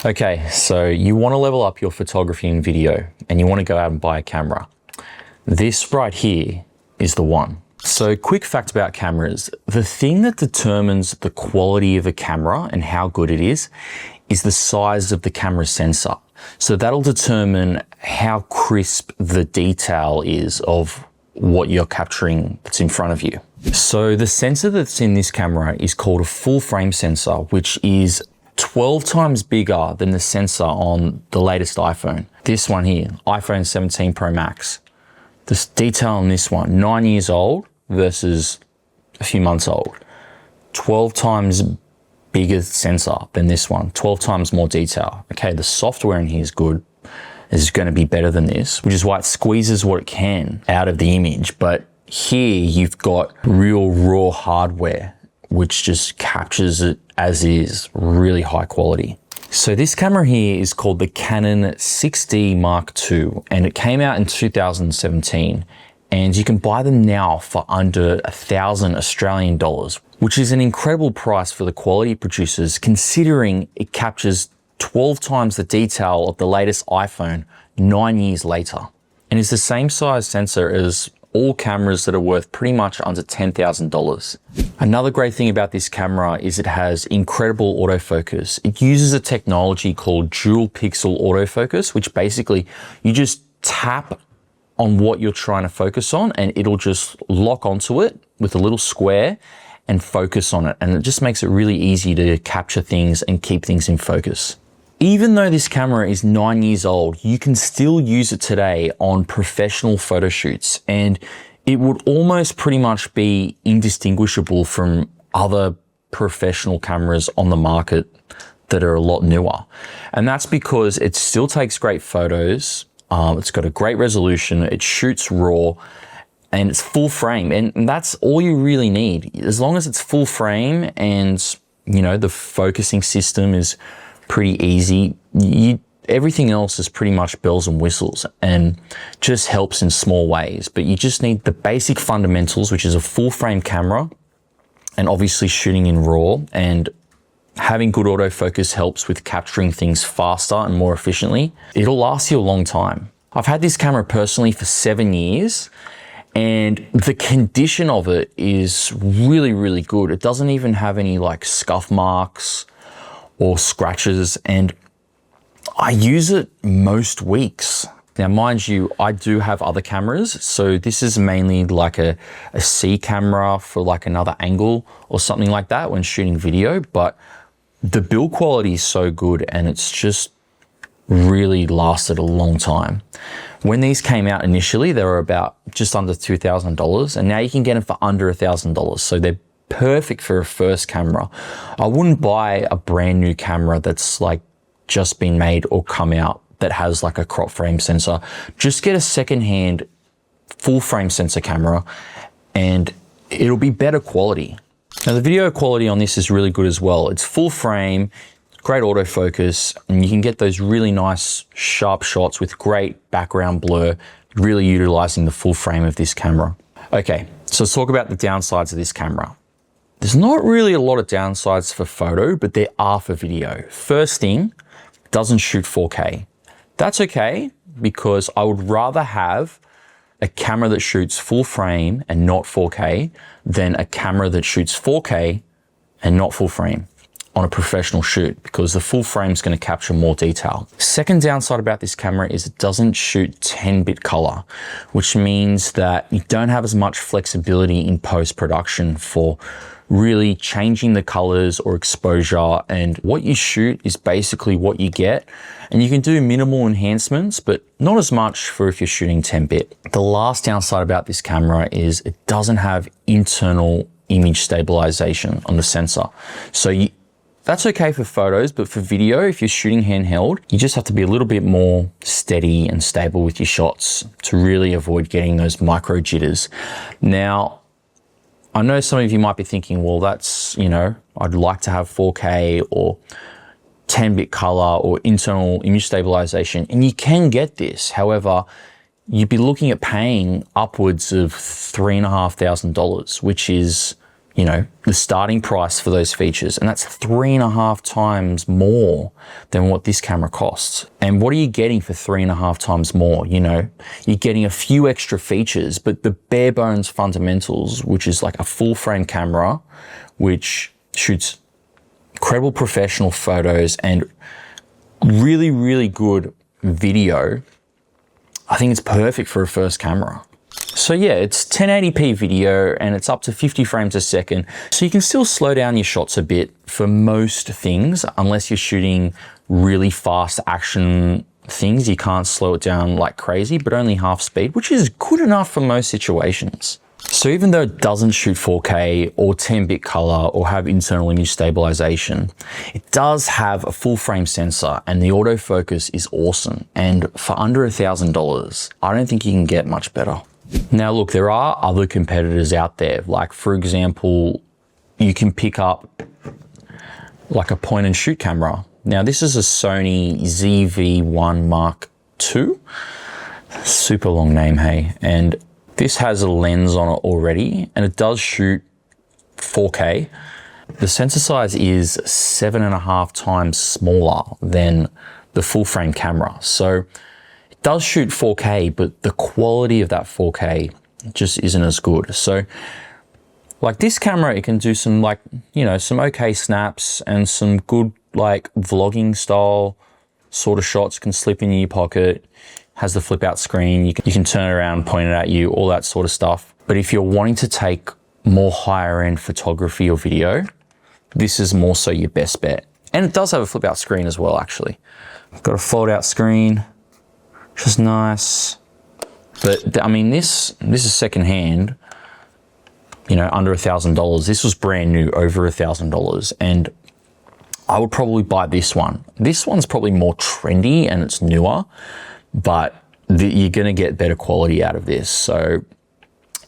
Okay, so you want to level up your photography and video and you want to go out and buy a camera. This right here is the one. So quick fact about cameras, the thing that determines the quality of a camera and how good it is the size of the camera sensor. So that'll determine how crisp the detail is of what you're capturing that's in front of you. So the sensor that's in this camera is called a full frame sensor, which is 12 times bigger than the sensor on the latest iPhone. This one here, iPhone 17 Pro Max. This detail on this one, 9 years old versus a few months old. 12 times bigger sensor than this one, 12 times more detail. Okay, the software in here is good. Is going to be better than this, which is why it squeezes what it can out of the image. But here you've got real raw hardware, which just captures it as is, really high quality. So this camera here is called the Canon 6D Mark II, and it came out in 2017. And you can buy them now for under 1,000 Australian dollars, which is an incredible price for the quality it produces, considering it captures 12 times the detail of the latest iPhone 9 years later. And it's the same size sensor as all cameras that are worth pretty much under $10,000. Another great thing about this camera is it has incredible autofocus. It uses a technology called dual pixel autofocus, which basically you just tap on what you're trying to focus on and it'll just lock onto it with a little square and focus on it. And it just makes it really easy to capture things and keep things in focus. Even though this camera is 9 years old, you can still use it today on professional photo shoots, and it would almost pretty much be indistinguishable from other professional cameras on the market that are a lot newer. And that's because it still takes great photos. It's got a great resolution, it shoots raw, and it's full frame. And that's all you really need. As long as it's full frame and, you know, the focusing system is pretty easy, everything else is pretty much bells and whistles and just helps in small ways. But you just need the basic fundamentals, which is a full frame camera and obviously shooting in RAW, and having good autofocus helps with capturing things faster and more efficiently. It'll last you a long time. I've had this camera personally for 7 years and the condition of it is really, really good. It doesn't even have any like scuff marks or scratches, and I use it most weeks. Now, mind you, I do have other cameras, so this is mainly like a C camera for like another angle or something like that when shooting video, but the build quality is so good and it's just really lasted a long time. When these came out initially, they were about just under $2,000, and now you can get them for under $1,000. So they're perfect for a first camera. I wouldn't buy a brand new camera that's like just been made or come out that has like a crop frame sensor. Just get a secondhand full frame sensor camera and it'll be better quality. Now the video quality on this is really good as well. It's full frame, great autofocus, and you can get those really nice sharp shots with great background blur, really utilizing the full frame of this camera. Okay, so let's talk about the downsides of this camera. There's not really a lot of downsides for photo, but there are for video. First thing, it doesn't shoot 4K. That's okay, because I would rather have a camera that shoots full frame and not 4K than a camera that shoots 4K and not full frame on a professional shoot, because the full frame is going to capture more detail. Second downside about this camera is it doesn't shoot 10-bit color, which means that you don't have as much flexibility in post-production for really changing the colors or exposure, and what you shoot is basically what you get. And you can do minimal enhancements, but not as much for if you're shooting 10-bit. The last downside about this camera is it doesn't have internal image stabilization on the sensor. So that's okay for photos, but for video, if you're shooting handheld, you just have to be a little bit more steady and stable with your shots to really avoid getting those micro jitters. Now, I know some of you might be thinking, well, that's, you know, I'd like to have 4K or 10-bit color or internal image stabilization, and you can get this. However, you'd be looking at paying upwards of $3,500, which is you know, the starting price for those features. And that's 3.5 times more than what this camera costs. And what are you getting for 3.5 times more? You know, you're getting a few extra features, but the bare bones fundamentals, which is like a full frame camera, which shoots incredible professional photos and really, really good video. I think it's perfect for a first camera. So yeah, it's 1080p video and it's up to 50 frames a second. So you can still slow down your shots a bit for most things, unless you're shooting really fast action things. You can't slow it down like crazy, but only half speed, which is good enough for most situations. So even though it doesn't shoot 4K or 10-bit color or have internal image stabilization, it does have a full frame sensor and the autofocus is awesome. And for under $1,000, I don't think you can get much better. Now look, there are other competitors out there. Like for example, you can pick up like a point and shoot camera. Now this is a Sony ZV-1 Mark II. Super long name, hey? And this has a lens on it already and it does shoot 4K. The sensor size is 7.5 times smaller than the full frame camera. So it does shoot 4K, but the quality of that 4K just isn't as good. So like this camera, it can do some like, you know, some okay snaps and some good like vlogging style sort of shots. Can slip in your pocket. Has the flip out screen, you can turn it around, point it at you, all that sort of stuff. But if you're wanting to take more higher end photography or video, this is more so your best bet. And it does have a flip out screen as well, actually. Got a fold out screen, which is nice. But I mean, this is secondhand, you know, under $1,000. This was brand new, over $1,000. And I would probably buy this one. This one's probably more trendy and it's newer, but you're going to get better quality out of this. So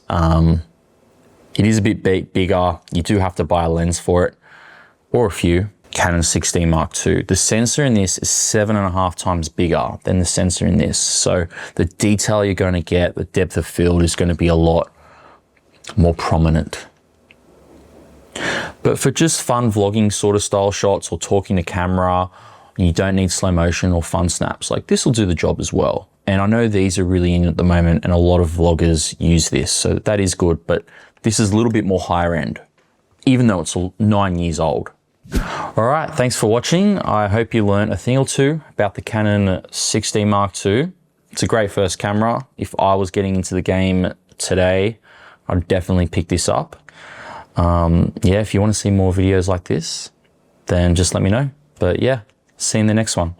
it is a bit bigger. You do have to buy a lens for it, or a few. Canon 16 Mark II. The sensor in this is 7.5 times bigger than the sensor in this. So the detail you're going to get, the depth of field is going to be a lot more prominent. But for just fun vlogging sort of style shots or talking to camera, you don't need slow motion or fun snaps. Like this will do the job as well. And I know these are really in at the moment and a lot of vloggers use this. So that is good, but this is a little bit more higher end, even though it's 9 years old. All right, thanks for watching. I hope you learned a thing or two about the Canon 16 Mark II. It's a great first camera. If I was getting into the game today, I'd definitely pick this up. Yeah, if you want to see more videos like this, then just let me know. But yeah, see you in the next one.